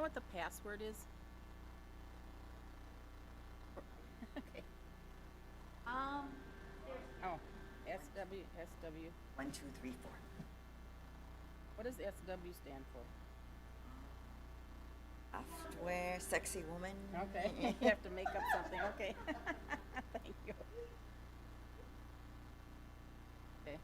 what the password is? Okay. There's Oh, SW. 1, 2, 3, 4. What does SW stand for? Software, sexy woman. Okay, you have to make up something, okay. Thank you. Okay.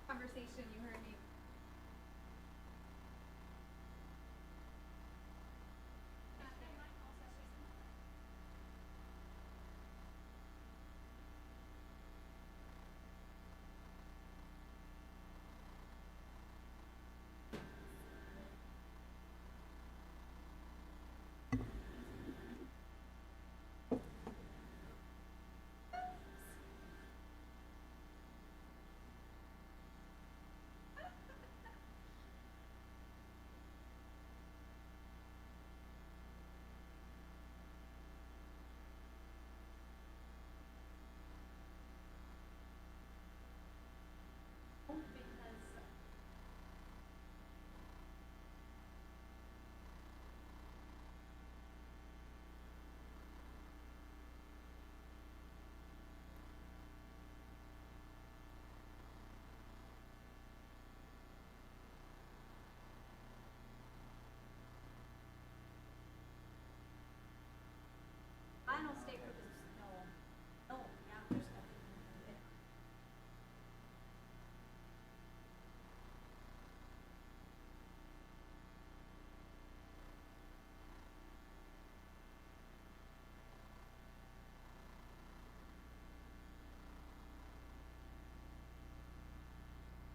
Conversation, you heard me. Final state for this, no, yeah, there's nothing there.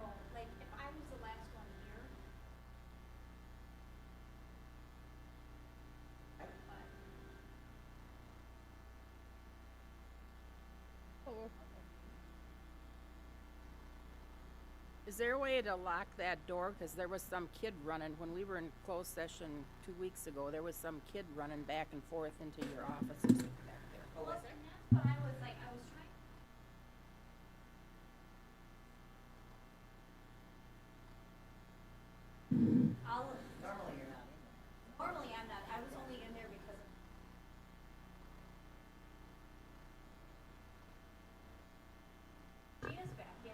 Oh, like, if I was the last one here. But Oh. Is there a way to lock that door? Because there was some kid running, when we were in closed session 2 weeks ago, there was some kid running back and forth into your offices back there. well, and that's what I was like, I was trying. I'll, Normally you're not in there. normally I'm not, I was only in there because of. She is back, yeah.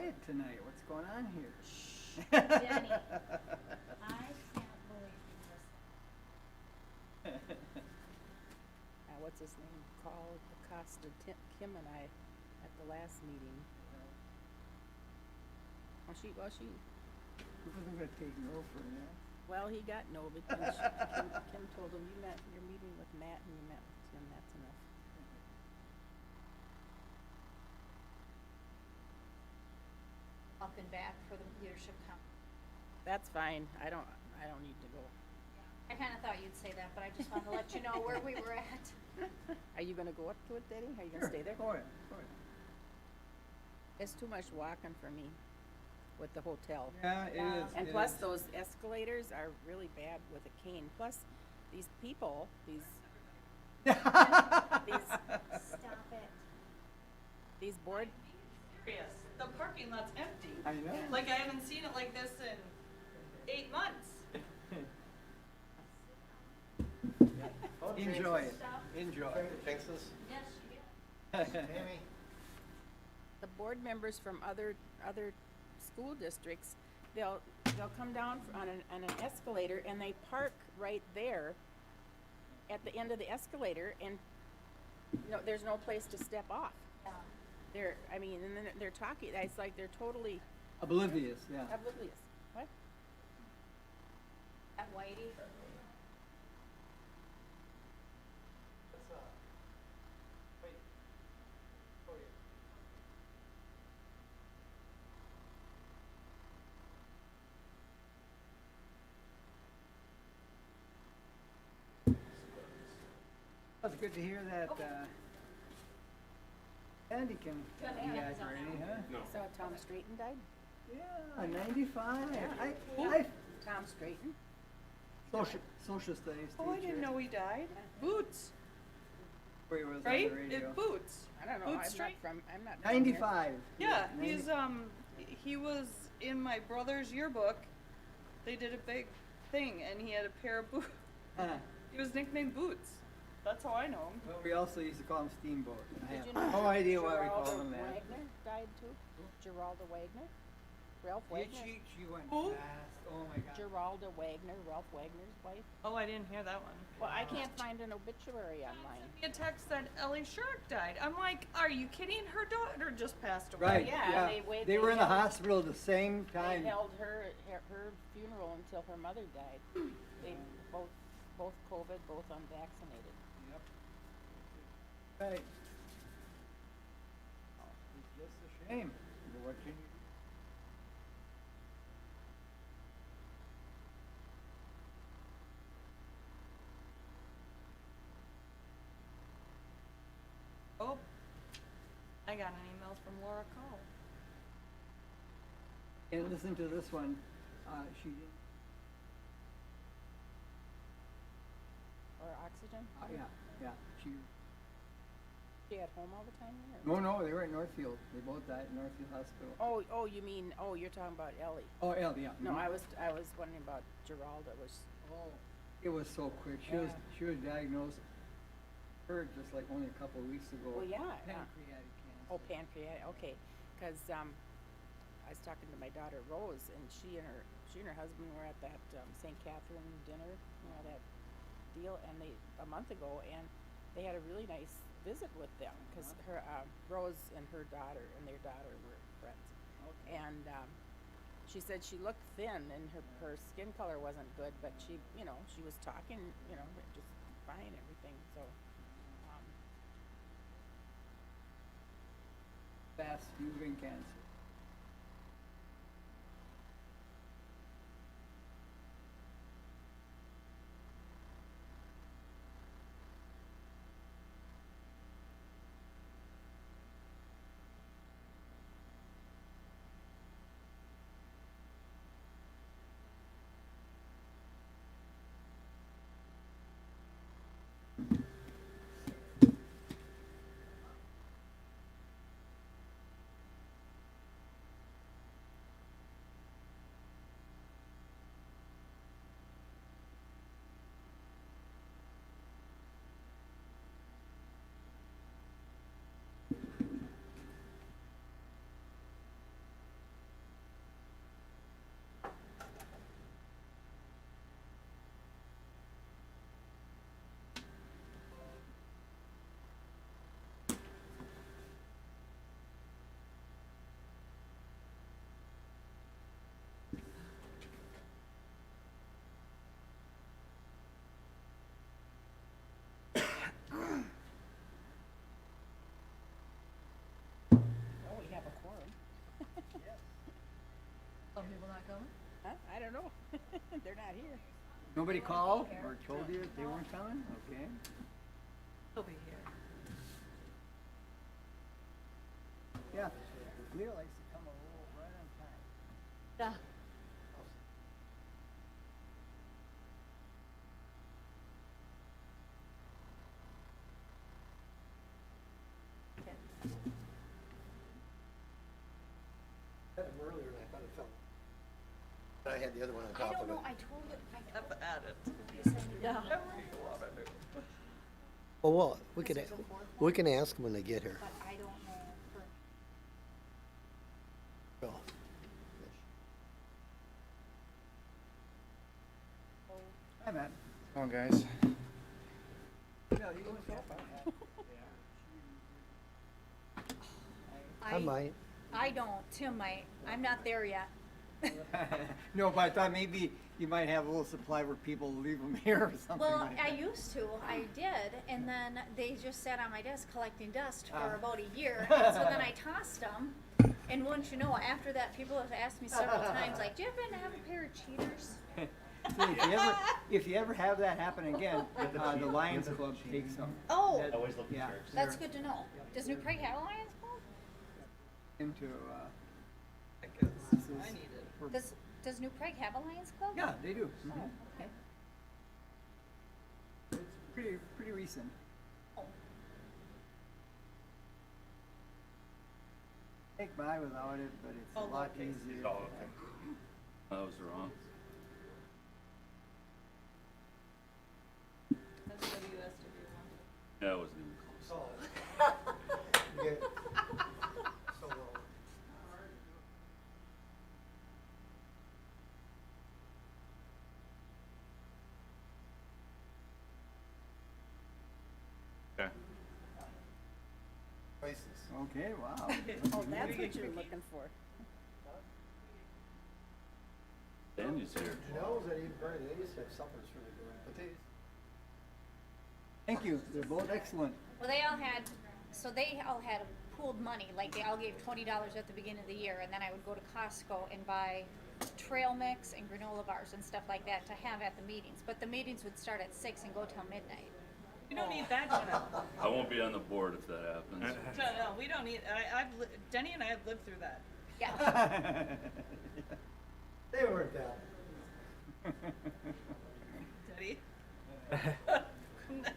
quiet tonight. What's going on here? Jenny, I can't believe you missed What's his name, called, accosted Kim and I at the last meeting. Well, she, He wasn't gonna take no for that. well, he got no because Kim told him, you're meeting with Matt and you met with Tim, that's enough. up and back for the leadership conference. That's fine, I don't need to go. I kinda thought you'd say that, but I just wanted to let you know where we were at. Are you gonna go up to it, Daddy? Are you gonna stay there? Go ahead, go ahead. It's too much walking for me with the hotel. Yeah, it is. And it plus, is. those escalators are really bad with a cane. Plus, these people, Stop it. these board, Serious. The parking lot's empty. I know. Like I haven't seen it like this in 8 months. Enjoy it, Stop. enjoy. Fix this? Yes, you did. Amy? the board members from other school districts, they'll come down on an escalator and they park right there at the end of the escalator and, there's no place to step off. Yeah. And then they're talking, it's like they're totally Oblivious, yeah. oblivious. What? At Whitey. It's good to hear that, Andy can Good, be Andy's on accurate, that. huh? So Tom Straighton died? Yeah, 95. Yeah. I Tom Straighton? social studies Oh, I teacher. didn't know he died. Boots, Where he was right? on the radio. It Boots. I don't know, Boots Street? I'm not from here. 95. Yeah, 90 he's he was in my brother's yearbook. They did a big thing, and he had a pair of boots. He was nicknamed Boots. That's how I know him. Well, we also used to call him Steamboat. I Did have you know no idea why we Geraldo called him that. Wagner died too? Geraldo Wagner? Ralph Wagner? She went Who? fast. Oh my God. Geralda Wagner, Ralph Wagner's wife. Oh, I didn't hear that one. Well, I can't find an obituary online. Sent me a text that Ellie Shark died. I'm like, are you kidding? Her daughter just passed away. Right. yeah, Yeah. they were in the held- hospital at the same time. They held her funeral until her mother died. They both COVID, both unvaccinated. Yep. Right. It's just a shame. But what can you do? Oh, I got an email from Laura Cole. And listen to this one. She did. Or oxygen? Yeah. She at home all the time then, or? No, they were at Northfield. They both died at Northfield Hospital. Oh, you mean, you're talking about Ellie. Oh, yeah. No, mhm. I was wondering about Geralda Oh, it was so quick. She was diagnosed. Her just like only a couple of weeks ago. Well, yeah. Pancreatic cancer. Oh, pancreatic, okay, cause, I was talking to my daughter Rose, and she and her husband were at that, St. Catherine dinner, that deal, and a month ago, and they had a really nice visit with them, cause her, Rose and her daughter and their daughter were friends. Okay. And, she said she looked thin and her skin color wasn't good, but she was talking, just fine, everything, so, Fast moving cancer. people not coming? Huh? I don't know. They're not here. Nobody called or told you they weren't coming? Okay. He'll be here. Yeah. Leo likes to come a little right on time. Yeah. Had him earlier and I thought it fell. I had the other one on I top don't of it. know, I told it, Have at it. Yeah. Whatever you wanna do. Well, This is the fourth we one? can ask them when they get here. but I don't know for Well, Hi, Matt. Oh, guys. Yeah, you want to I might. I don't, Tim might, I'm not there yet. No, but I thought maybe you might have a little supply where people leave them here or something Well, like I that. used to, I did, and then they just sat on my desk collecting dust for Ah. about a year, and so then I tossed them. And wouldn't you know, after that, people have asked me several times, like, do you happen to have a pair of cheaters? See, if you ever have that happen again, the Lions Club takes them. Oh, That- Always look for yeah, shirts. that's they're good to know. Does New Prague have a Lions Club? Into, I guess. this is I need it. for- Does New Prague have a Lions Club? yeah, they do. Oh, Mhm. okay. It's pretty recent. Oh. Take by without it, but it's a Oh, lot okay. easier. Oh, okay. I was wrong. That's WSW one. Yeah, I wasn't even close. Yeah. So, Okay. prices. Okay, wow. Oh, that's what you're looking for. Danny's here. Janelle's at Eden Prairie, they used to have suppers really good, but they, Thank you. They're both excellent. Well, they all had pooled money, like they all gave $20 at the beginning of the year, and then I would go to Costco and buy trail mix and granola bars and stuff like that to have at the meetings. But the meetings would start at 6 and go till midnight. We don't need that, Janelle. I won't be on the board if that happens. No, we don't need, Denny and I have lived through that. Yeah. they weren't that. Denny?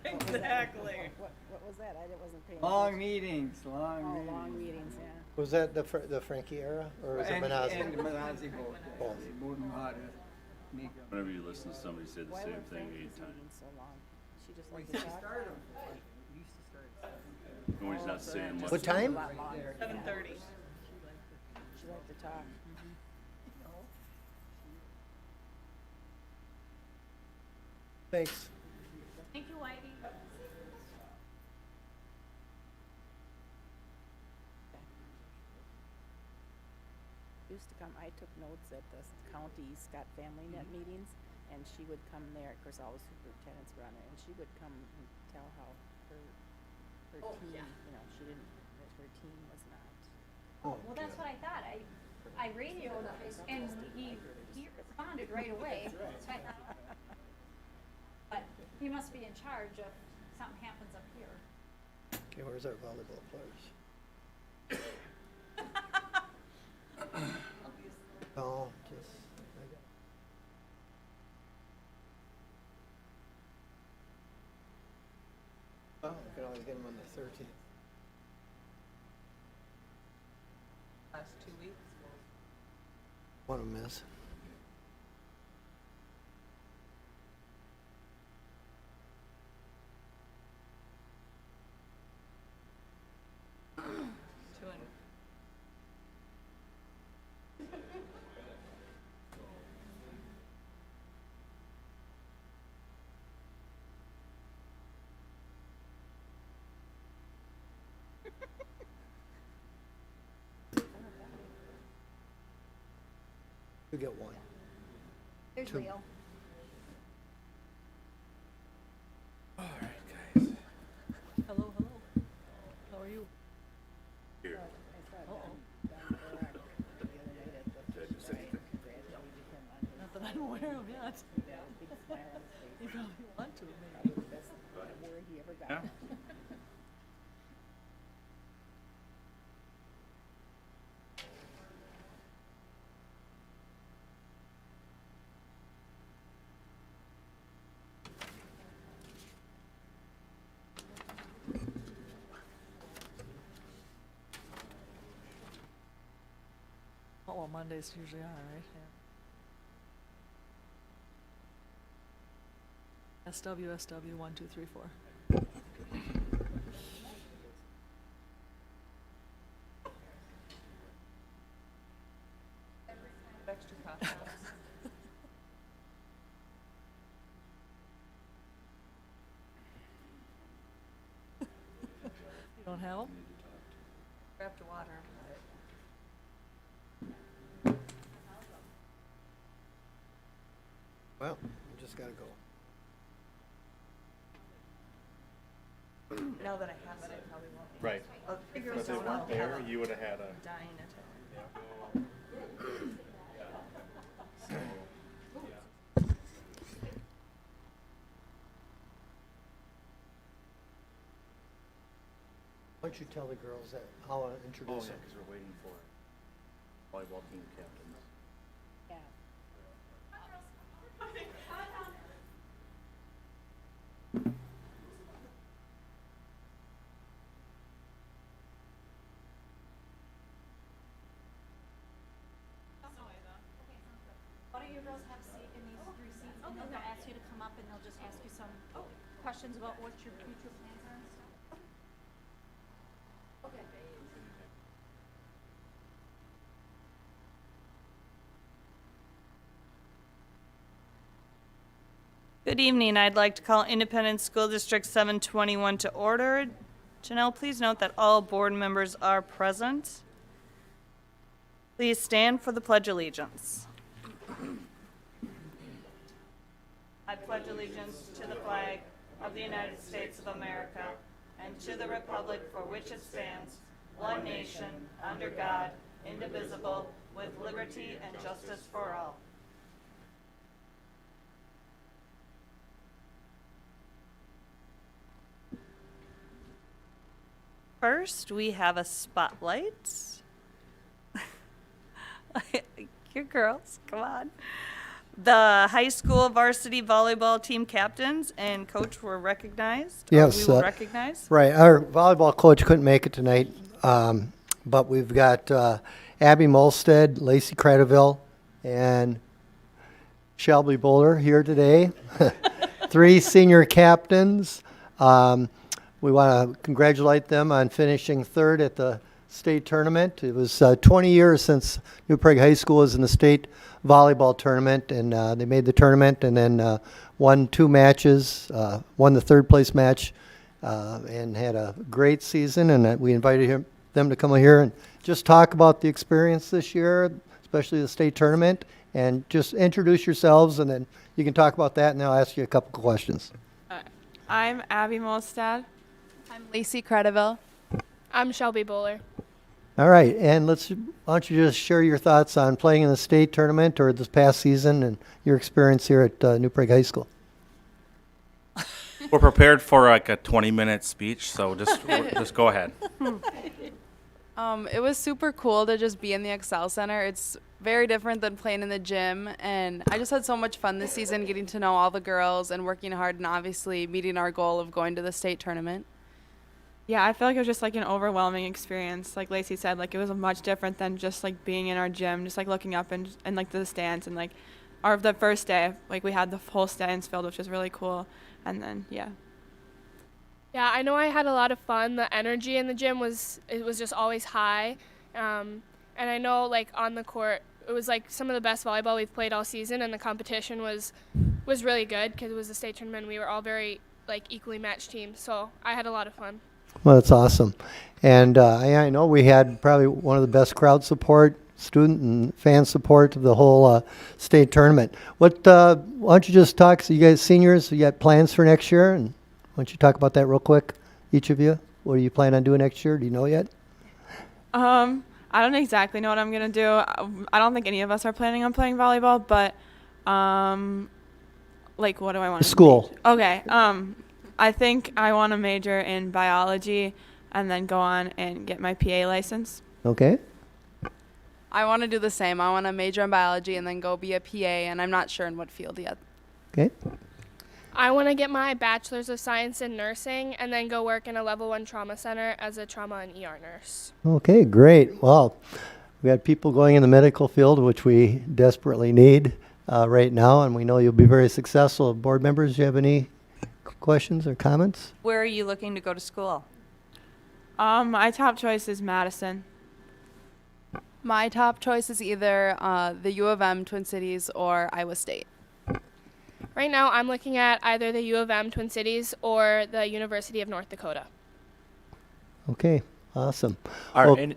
Exactly. What was that? I wasn't paying Long attention. meetings, long Oh, meetings. long meetings, yeah. Was that the Frankie era, or was it And Manazzi? Manazzi both. Both. They both knew how to make them. Whenever you listen to somebody say the Why same were thing Frankie's 8 times. meetings so long? She just We liked used to to talk? start them. We used to start at 7. When he's not saying much. What time? A lot longer. 7:30. She liked to talk. Mhm. Thanks. Thank you, Ivy. Used to come, I took notes at the county Scott Family Net meetings, and she would come there, of course, all the superintendents were on there, and she would come and tell how her team, you know, she didn't, that her team was not. Oh, well, that's what I thought. I radioed and he responded right away. So I thought, but he must be in charge if something happens up here. Okay, where's our volleyball players? Oh, just, I got. Oh, we can always get them on the 13th. Last 2 weeks. One of them is. Two and You get one. There's Two. Leo. All right, guys. Hello, hello. How are you? Here. I saw Don Barak the other night at the Did I just say anything? grab not. Yeah, big smile on his face. You probably want to, maybe. Probably the best word he ever got. Yeah. Oh, well, Mondays usually are, right? Yeah. SW, 1, 2, 3, 4. Extra costumes. You don't have them? Wrapped water. Well, we just gotta go. Now that I have it, I probably won't. Right. I'll figure If it they out. weren't there, you would have had a. Dying at Why don't you tell the girls that, I'll Oh, yeah, introduce them. because we're waiting for volleyball team captains. Yeah. Why don't you girls have a seat in these 3 seats, and then they'll ask you to come up, and they'll just ask you some questions about what your future plans are and stuff. Okay. Good evening. I'd like to call Independent School District 721 to order. Janelle, please note that all board members are present. Please stand for the Pledge of Allegiance. I pledge allegiance to the flag of the United States of America and to the republic for which it stands, one nation, under God, indivisible, with liberty and justice for all. First, we have a spotlight. Your girls, come on. The high school varsity volleyball team captains and coach were recognized. Yes, We will recognize. Right, our volleyball coach couldn't make it tonight, but we've got Abby Molstead, Lacey Credeville, and Shelby Bowler here today. 3 senior captains. We want to congratulate them on finishing 3rd at the state tournament. It was 20 years since New Prague High School was in the state volleyball tournament, and they made the tournament and then won 2 matches, won the 3rd place match, and had a great season. And we invited them to come here and just talk about the experience this year, especially the state tournament, and just introduce yourselves, and then you can talk about that, and I'll ask you a couple of questions. I'm Abby Molstad. I'm Lacey Credeville. I'm Shelby Bowler. All right, and why don't you just share your thoughts on playing in the state tournament or this past season and your experience here at New Prague High School? We're prepared for like a 20-minute speech, so just go ahead. It was super cool to just be in the Excel Center. It's very different than playing in the gym, and I just had so much fun this season getting to know all the girls and working hard and obviously meeting our goal of going to the state tournament. Yeah, I feel like it was just like an overwhelming experience. Like Lacey said, like it was much different than just like being in our gym, just like looking up and like the stands and like the first day, like we had the whole stands filled, which was really cool. And then yeah. Yeah, I know I had a lot of fun. The energy in the gym was just always high. And I know like on the court, it was like some of the best volleyball we've played all season, and the competition was really good because it was the state tournament. And we were all very like equally matched teams, so I had a lot of fun. Well, that's awesome. And I know we had probably one of the best crowd support, student and fan support of the whole state tournament. Why don't you just talk, so you guys seniors, you got plans for next year? And why don't you talk about that real quick, each of you? What do you plan on doing next year? Do you know yet? I don't exactly know what I'm gonna do. I don't think any of us are planning on playing volleyball, but like what do I want to School. Okay. I think I want to major in biology and then go on and get my PA license. Okay. I want to do the same. I want to major in biology and then go be a PA, and I'm not sure in what field yet. Okay. I want to get my bachelor's of science in nursing and then go work in a level 1 trauma center as a trauma and ER nurse. Okay, great. Well, we got people going in the medical field, which we desperately need right now, and we know you'll be very successful. Board members, do you have any questions or comments? Where are you looking to go to school? My top choice is Madison. My top choice is either the U of M, Twin Cities, or Iowa State. Right now, I'm looking at either the U of M, Twin Cities, or the University of North Dakota. Okay, awesome. Are Well, any,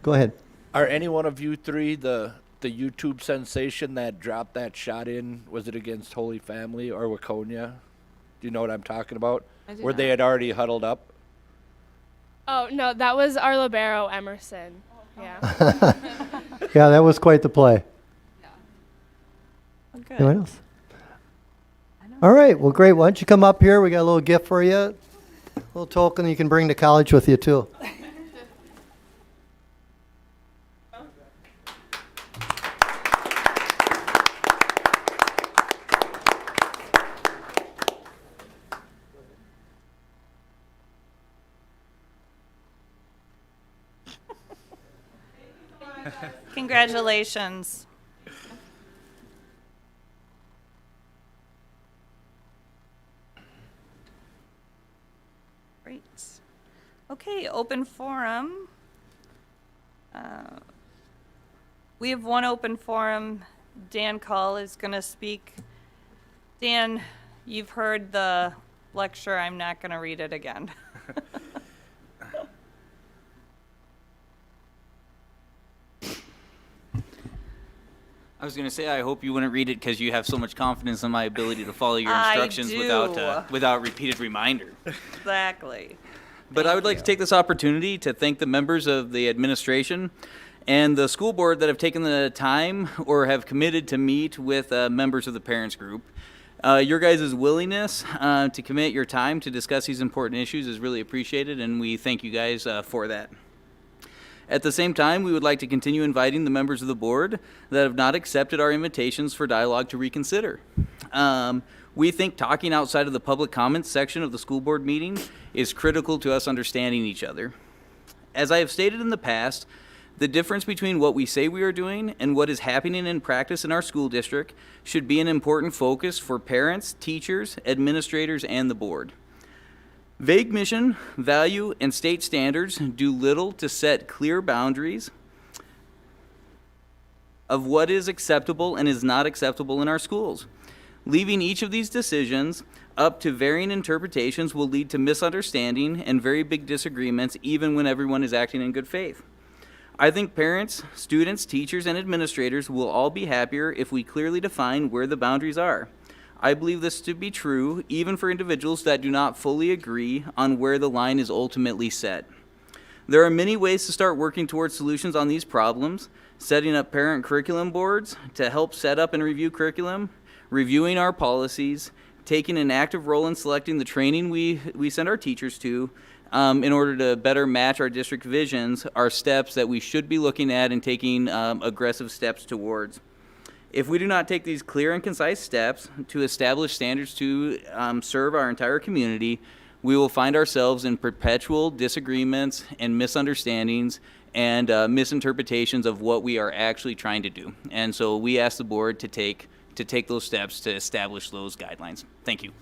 go ahead. are any one of you three the YouTube sensation that dropped that shot in? Was it against Holy Family or Waconia? Do you know what I'm talking about? I do Where they had already huddled up? Oh, no, that was our libero, Emerson. Yeah. Yeah, that was quite the play. Okay. Anyone else? All right, well, great. Why don't you come up here? We got a little gift for you, a little token you can bring to college with you, too. Congratulations. Great. Okay, open forum. We have one open forum. Dan Call is going to speak. Dan, you've heard the lecture. I'm not going to read it again. I was going to say, I hope you wouldn't read it because you have so much confidence in my ability to follow your I instructions do. without repeated reminder. Exactly. But I would like to take this opportunity to thank the members of the administration and the school board that have taken the time or have committed to meet with members of the parents group. Your guys' willingness to commit your time to discuss these important issues is really appreciated, and we thank you guys for that. At the same time, we would like to continue inviting the members of the board that have not accepted our invitations for dialogue to reconsider. We think talking outside of the public comments section of the school board meeting is critical to us understanding each other. As I have stated in the past, the difference between what we say we are doing and what is happening in practice in our school district should be an important focus for parents, teachers, administrators, and the board. Vague mission, value, and state standards do little to set clear boundaries of what is acceptable and is not acceptable in our schools. Leaving each of these decisions up to varying interpretations will lead to misunderstanding and very big disagreements, even when everyone is acting in good faith. I think parents, students, teachers, and administrators will all be happier if we clearly define where the boundaries are. I believe this to be true even for individuals that do not fully agree on where the line is ultimately set. There are many ways to start working towards solutions on these problems: setting up parent curriculum boards to help set up and review curriculum, reviewing our policies, taking an active role in selecting the training we send our teachers to in order to better match our district visions, are steps that we should be looking at and taking aggressive steps towards. If we do not take these clear and concise steps to establish standards to serve our entire community, we will find ourselves in perpetual disagreements and misunderstandings and misinterpretations of what we are actually trying to do. And so we ask the board to take those steps to establish those guidelines. Thank you.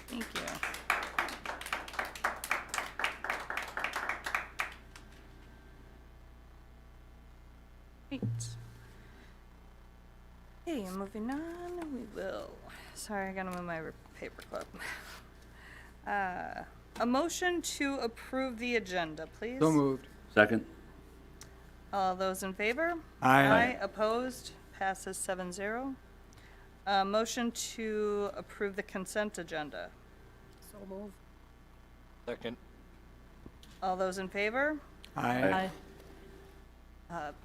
Thank you. Great. Okay, moving on, we will, sorry, I gotta move my paperclip. A motion to approve the agenda, please. So moved. Second? All those in favor? Aye. Opposed? Passes 7-0. Motion to approve the consent agenda. So move. Second. All those in favor? Aye.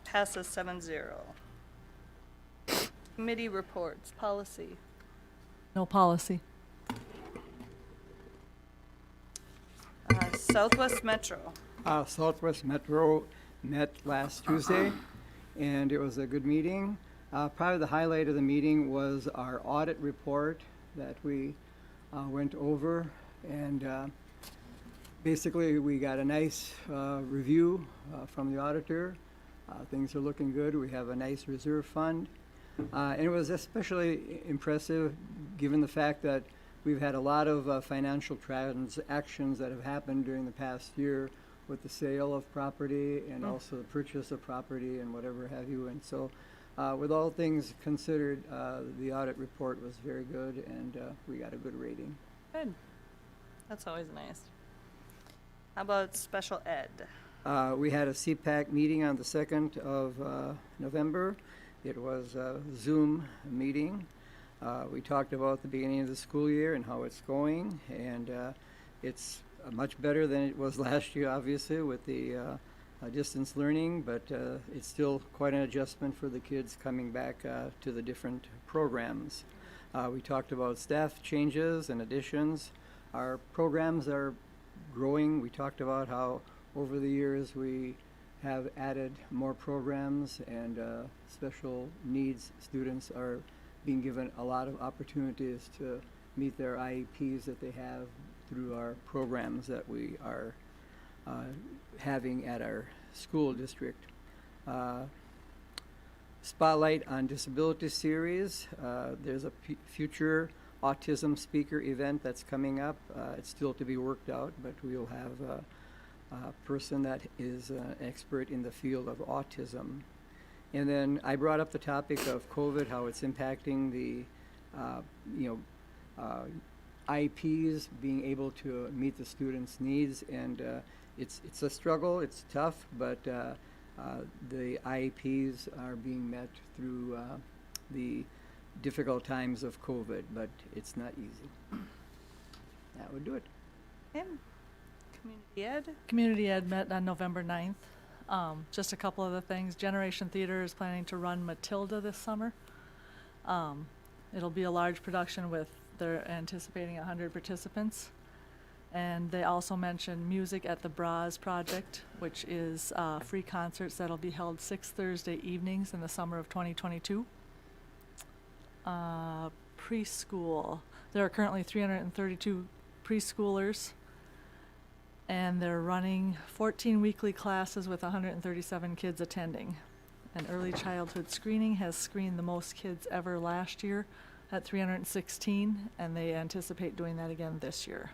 Passes 7-0. Committee reports, policy. No policy. Southwest Metro. Southwest Metro met last Tuesday, and it was a good meeting. Probably the highlight of the meeting was our audit report that we went over, and basically we got a nice review from the auditor. Things are looking good. We have a nice reserve fund. And it was especially impressive given the fact that we've had a lot of financial transactions that have happened during the past year with the sale of property and also the purchase of property and whatever have you. And so with all things considered, the audit report was very good, and we got a good rating. Good. That's always nice. How about special ed? We had a CPAC meeting on the 2nd of November. It was a Zoom meeting. We talked about the beginning of the school year and how it's going, and it's much better than it was last year, obviously, with the distance learning, but it's still quite an adjustment for the kids coming back to the different programs. We talked about staff changes and additions. Our programs are growing. We talked about how over the years we have added more programs, and special needs students are being given a lot of opportunities to meet their IEPs that they have through our programs that we are having at our school district. Spotlight on Disability Series. There's a future autism speaker event that's coming up. It's still to be worked out, but we'll have a person that is an expert in the field of autism. And then I brought up the topic of COVID, how it's impacting the, IEPs, being able to meet the students' needs, and it's a struggle, it's tough, but the IEPs are being met through the difficult times of COVID, but it's not easy. That would do it. Okay. Community ed? Community ed met on November 9th. Just a couple of the things. Generation Theater is planning to run Matilda this summer. It'll be a large production with, they're anticipating 100 participants. And they also mentioned Music at the Bras Project, which is free concerts that'll be held 6 Thursday evenings in the summer of 2022. Preschool. There are currently 332 preschoolers, and they're running 14 weekly classes with 137 kids attending. And early childhood screening has screened the most kids ever last year at 316, and they anticipate doing that again this year.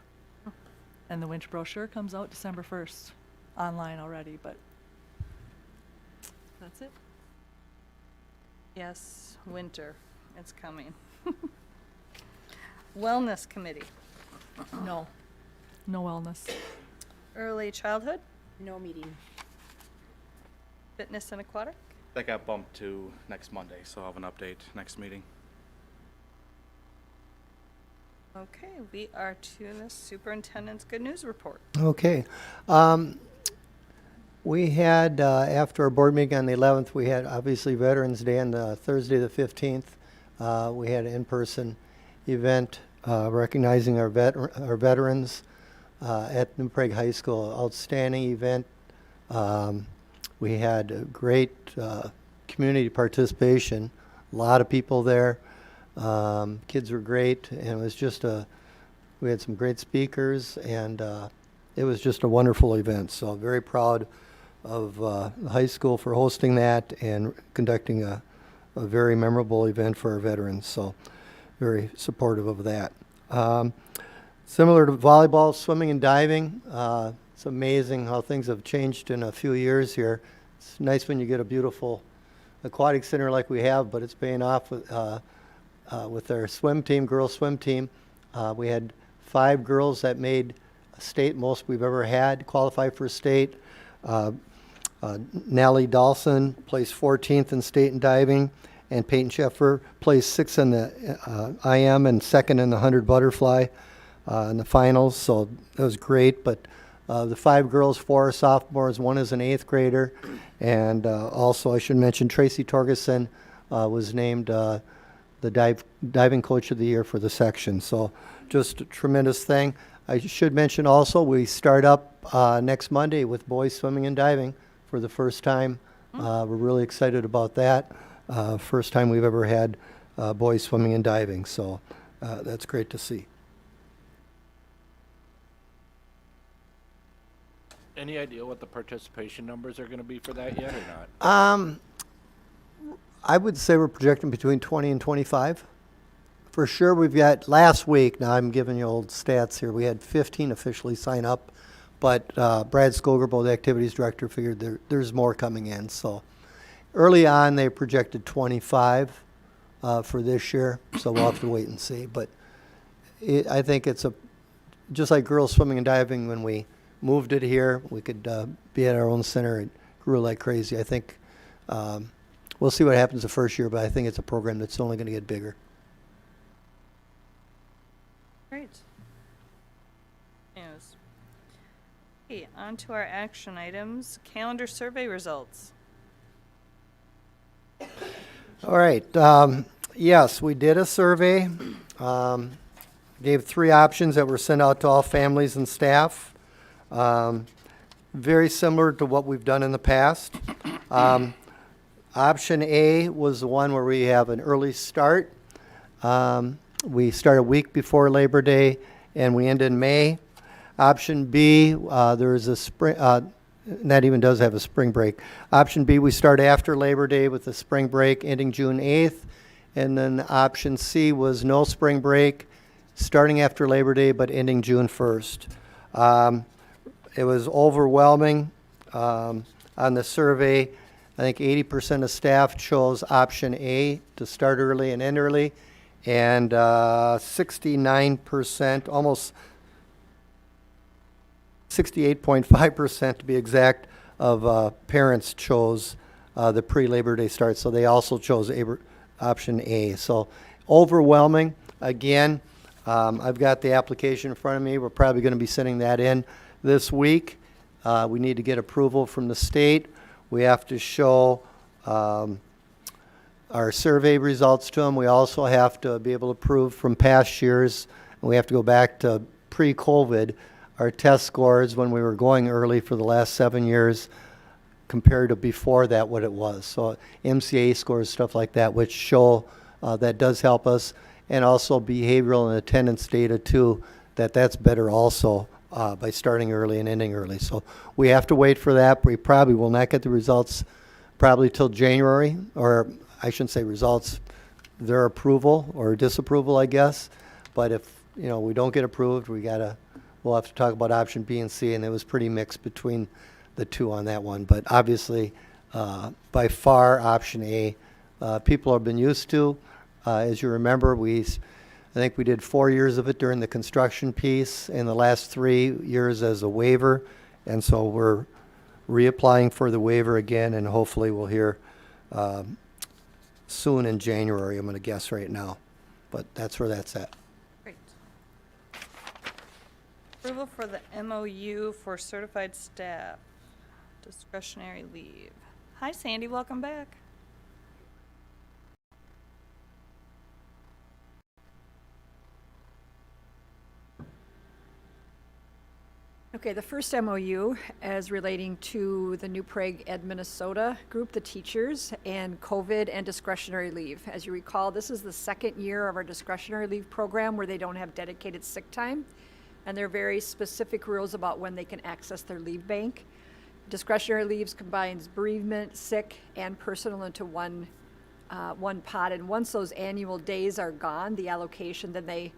And the winter brochure comes out December 1st, online already, but that's it. Yes, winter. It's coming. Wellness Committee. No wellness. Early childhood. No meeting. Fitness and aquatic. That got bumped to next Monday, so I'll have an update next meeting. Okay, we are to the superintendent's good news report. Okay. We had, after our board meeting on the 11th, we had obviously Veterans Day on the Thursday the 15th. We had an in-person event recognizing our veterans at New Prague High School. Outstanding event. We had a great community participation. A lot of people there. Kids were great, and it was just we had some great speakers, and it was just a wonderful event. So very proud of the high school for hosting that and conducting a very memorable event for our veterans. So very supportive of that. Similar to volleyball, swimming and diving, it's amazing how things have changed in a few years here. It's nice when you get a beautiful aquatic center like we have, but it's paying off with our swim team, girls swim team. We had 5 girls that made state, most we've ever had, qualify for state. Natalie Dawson placed 14th in state in diving, and Peyton Sheffer placed 6th in the IM and 2nd in the 100 butterfly in the finals. So that was great. But the 5 girls, 4 are sophomores, 1 is an 8th grader, and also I should mention Tracy Torgerson was named the diving coach of the year for the section. So just a tremendous thing. I should mention also, we start up next Monday with boys swimming and diving for the first time. We're really excited about that. First time we've ever had boys swimming and diving, so that's great to see. Any idea what the participation numbers are going to be for that yet or not? I would say we're projecting between 20 and 25. For sure, we've got last week, now I'm giving you old stats here, we had 15 officially sign up, but Brad Skogerbo, the activities director, figured there's more coming in. So early on, they projected 25 for this year, so we'll have to wait and see. But I think it's just like girls swimming and diving. When we moved it here, we could be at our own center. It grew like crazy. I think we'll see what happens the first year, but I think it's a program that's only going to get bigger. Great. News. Okay, on to our action items. Calendar survey results. All right. Yes, we did a survey. Gave 3 options that were sent out to all families and staff. Very similar to what we've done in the past. Option A was the one where we have an early start. We start a week before Labor Day and we end in May. Option B, there is a spring, that even does have a spring break. Option B, we start after Labor Day with the spring break ending June 8th. And then option C was no spring break, starting after Labor Day but ending June 1st. It was overwhelming on the survey. I think 80% of staff chose option A, to start early and end early, and 69%, almost 68.5% to be exact, of parents chose the pre-Labor Day start, so they also chose option A. So overwhelming. Again, I've got the application in front of me. We're probably going to be sending that in this week. We need to get approval from the state. We have to show our survey results to them. We also have to be able to prove from past years, and we have to go back to pre-COVID, our test scores when we were going early for the last 7 years compared to before that, what it was. So MCA scores, stuff like that, which show that does help us, and also behavioral and attendance data too, that's better also by starting early and ending early. So we have to wait for that. We probably will not get the results probably till January, or I shouldn't say results, their approval or disapproval, I guess. But if we don't get approved, we'll have to talk about option B and C, and it was pretty mixed between the two on that one. But obviously, by far, option A, people have been used to. As you remember, I think we did 4 years of it during the construction piece, and the last 3 years as a waiver. And so we're reapplying for the waiver again, and hopefully we'll hear soon in January, I'm going to guess right now. But that's where that's at. Great. Approval for the MOU for certified staff. Discretionary leave. Hi, Sandy. Welcome back. Okay, the first MOU is relating to the New Prague Ed Minnesota group, the teachers, and COVID and discretionary leave. As you recall, this is the second year of our discretionary leave program where they don't have dedicated sick time, and there are very specific rules about when they can access their leave bank. Discretionary leaves combines bereavement, sick, and personal into one pot, and once those annual days are gone, the allocation, then they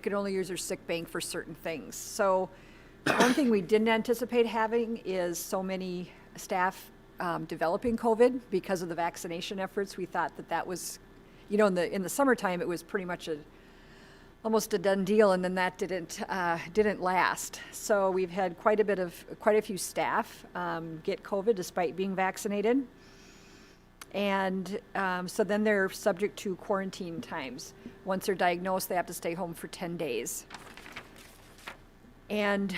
could only use their sick bank for certain things. So one thing we didn't anticipate having is so many staff developing COVID because of the vaccination efforts. We thought that was, in the summertime, it was pretty much almost a done deal, and then that didn't last. So we've had quite a few staff get COVID despite being vaccinated, and so then they're subject to quarantine times. Once they're diagnosed, they have to stay home for 10 days. And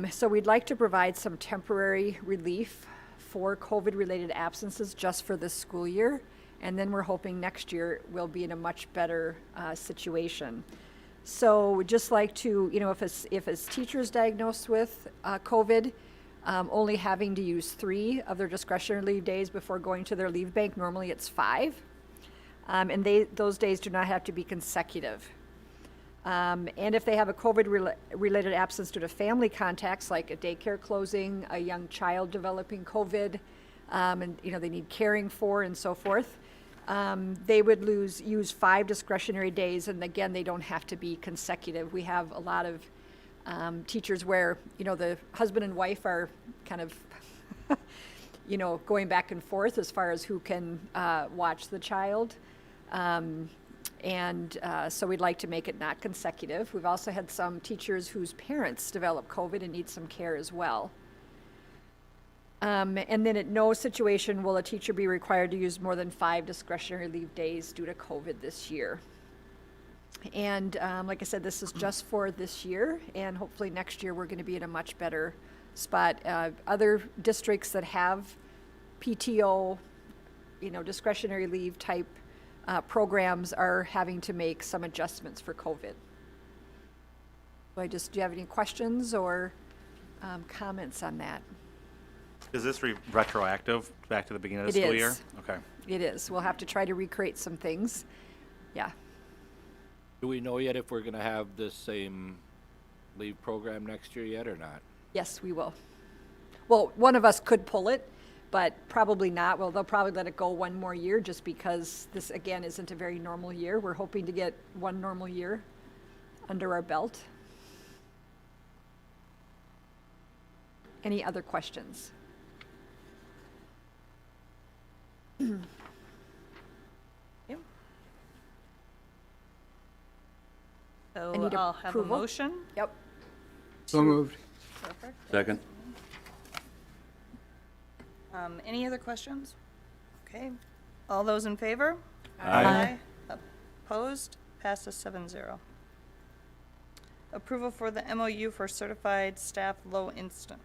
so we'd like to provide some temporary relief for COVID-related absences just for this school year. And then we're hoping next year we'll be in a much better situation. So we'd just like to, if a teacher is diagnosed with COVID, only having to use 3 of their discretionary leave days before going to their leave bank. Normally it's 5. And those days do not have to be consecutive. And if they have a COVID-related absence due to family contacts, like a daycare closing, a young child developing COVID, and they need caring for and so forth, they would use 5 discretionary days, and again, they don't have to be consecutive. We have a lot of teachers where the husband and wife are kind of going back and forth as far as who can watch the child. So we'd like to make it not consecutive. We've also had some teachers whose parents develop COVID and need some care as well. And then at no situation will a teacher be required to use more than 5 discretionary leave days due to COVID this year. And like I said, this is just for this year, and hopefully next year we're going to be in a much better spot. Other districts that have PTO, discretionary leave type programs are having to make some adjustments for COVID. So do you have any questions or comments on that? Is this retroactive back to the beginning of the school year? Okay. It is. We'll have to try to recreate some things. Yeah. Do we know yet if we're going to have this same leave program next year yet or not? Yes, we will. Well, one of us could pull it, but probably not. Well, they'll probably let it go one more year just because this, again, isn't a very normal year. We're hoping to get one normal year under our belt. Any other questions? So I need I'll have a approval. motion. Yep. So moved. Perfect. Second. Any other questions? Okay. All those in favor? Aye. Opposed? Passes 7-0. Approval for the MOU for certified staff low instant.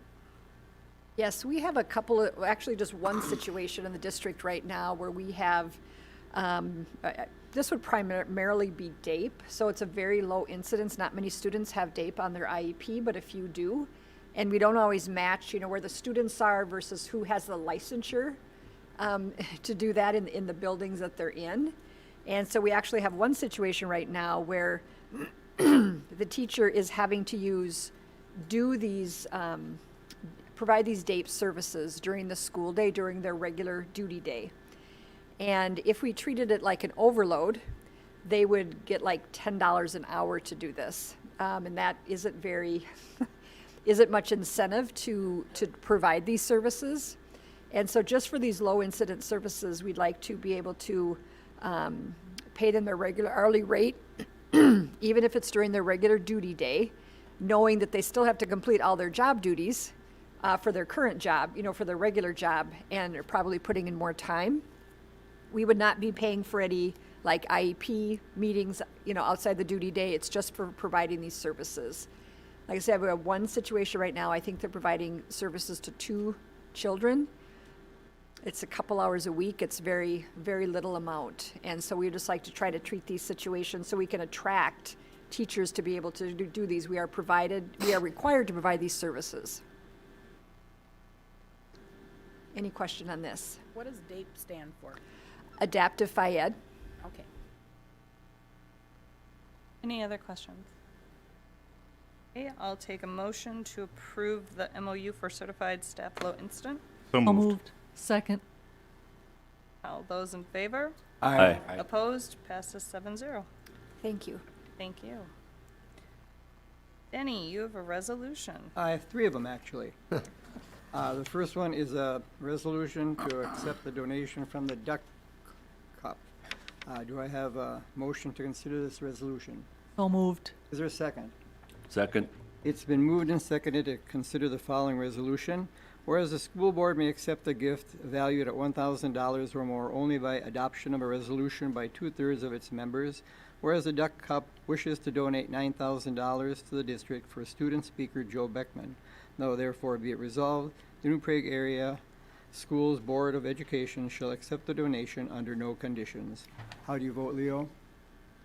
Yes, we have a couple of, actually just one situation in the district right now where we have, this would primarily be DAPE, so it's a very low incidence. Not many students have DAPE on their IEP, but a few do. And we don't always match, where the students are versus who has the licensure to do that in the buildings that they're in. And so we actually have one situation right now where the teacher is having to provide these DAPE services during the school day, during their regular duty day. And if we treated it like an overload, they would get like $10 an hour to do this. And that isn't much incentive to provide these services. And so just for these low incident services, we'd like to be able to pay them their regular hourly rate, even if it's during their regular duty day, knowing that they still have to complete all their job duties for their current job, for their regular job, and are probably putting in more time. We would not be paying for any like IEP meetings, outside the duty day. It's just for providing these services. Like I said, we have one situation right now. I think they're providing services to 2 children. It's a couple hours a week. It's very, very little amount. And so we just like to try to treat these situations so we can attract teachers to be able to do these. We are required to provide these services. Any question on this? What does DAPE stand for? Adaptive Phy-Ed. Okay. Any other questions? Okay, I'll take a motion to approve the MOU for certified staff low instant. So So moved. moved. Second. All those in favor? Aye. Opposed? Passes 7-0. Thank you. Thank you. Denny, you have a resolution. I have 3 of them, actually. The first one is a resolution to accept the donation from the Duck Cup. Do I have a motion to consider this resolution? So moved. Is there a second? Second. It's been moved and seconded to consider the following resolution. Whereas the school board may accept a gift valued at $1,000 or more only by adoption of a resolution by 2/3 of its members. Whereas the Duck Cup wishes to donate $9,000 to the district for student speaker Joe Beckman. Now therefore be it resolved, the New Prague area Schools Board of Education shall accept the donation under no conditions. How do you vote, Leo?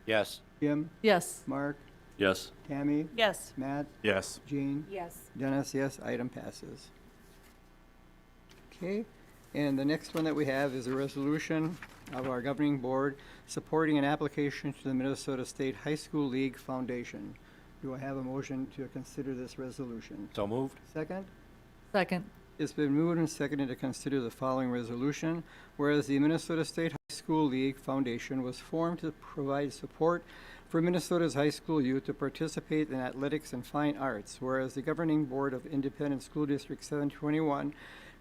Yes. Kim? Yes. Mark? Yes. Tammy? Yes. Matt? Yes. Jean? Yes. Dennis, yes, item passes. Okay, and the next one that we have is a resolution of our governing board supporting an application to the Minnesota State High School League Foundation. Do I have a motion to consider this resolution? So moved. Second? Second. It's been moved and seconded to consider the following resolution, whereas the Minnesota State High School League Foundation was formed to provide support for Minnesota's high school youth to participate in athletics and fine arts, whereas the Governing Board of Independent School District 721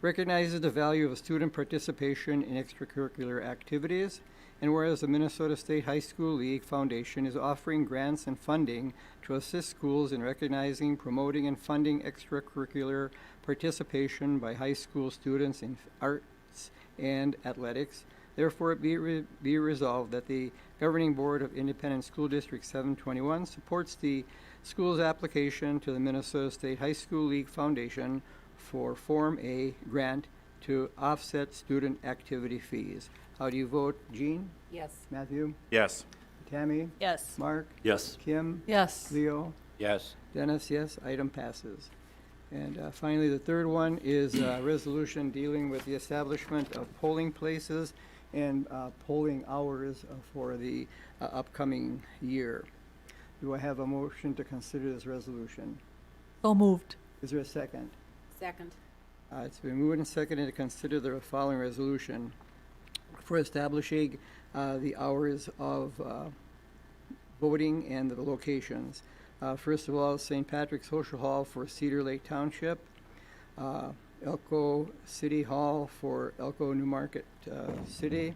recognizes the value of student participation in extracurricular activities, and whereas the Minnesota State High School League Foundation is offering grants and funding to assist schools in recognizing, promoting, and funding extracurricular participation by high school students in arts and athletics, therefore it be resolved that the Governing Board of Independent School District 721 supports the school's application to the Minnesota State High School League Foundation for Form A grant to offset student activity fees. How do you vote, Jean? Yes. Matthew? Yes. Tammy? Yes. Mark? Yes. Kim? Yes. Leo? Yes. Dennis, yes, item passes. And finally, the third one is a resolution dealing with the establishment of polling places and polling hours for the upcoming year. Do I have a motion to consider this resolution? So moved. Is there a second? Second. It's been moved and seconded to consider the following resolution for establishing the hours of voting and the locations. First of all, St. Patrick's Social Hall for Cedar Lake Township, Elko City Hall for Elko New Market City,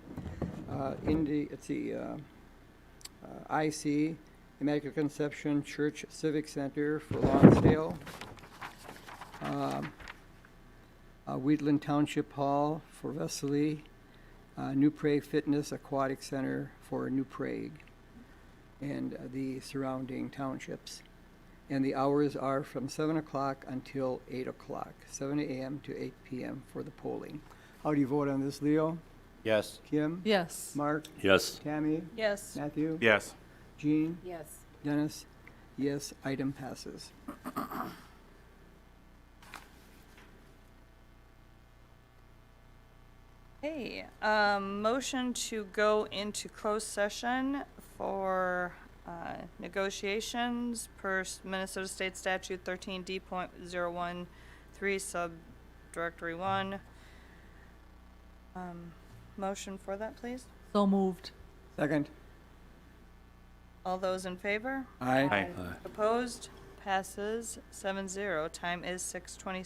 IC, Immaculate Conception Church Civic Center for Lonsdale, Wheatland Township Hall for Vesely, New Prague Fitness Aquatic Center for New Prague, and the surrounding townships. And the hours are from 7 o'clock until 8 o'clock, 7 a.m. to 8 p.m. for the polling. How do you vote on this, Leo? Yes. Kim? Yes. Mark? Yes. Tammy? Yes. Matthew? Yes. Jean? Yes. Dennis? Yes, item passes. Hey, motion to go into closed session for negotiations per Minnesota State Statute 13D.013 Subdirectory 1. Motion for that, please. So moved. Second. All those in favor? Aye. Aye. Opposed? Passes 7-0. Time is 6:26.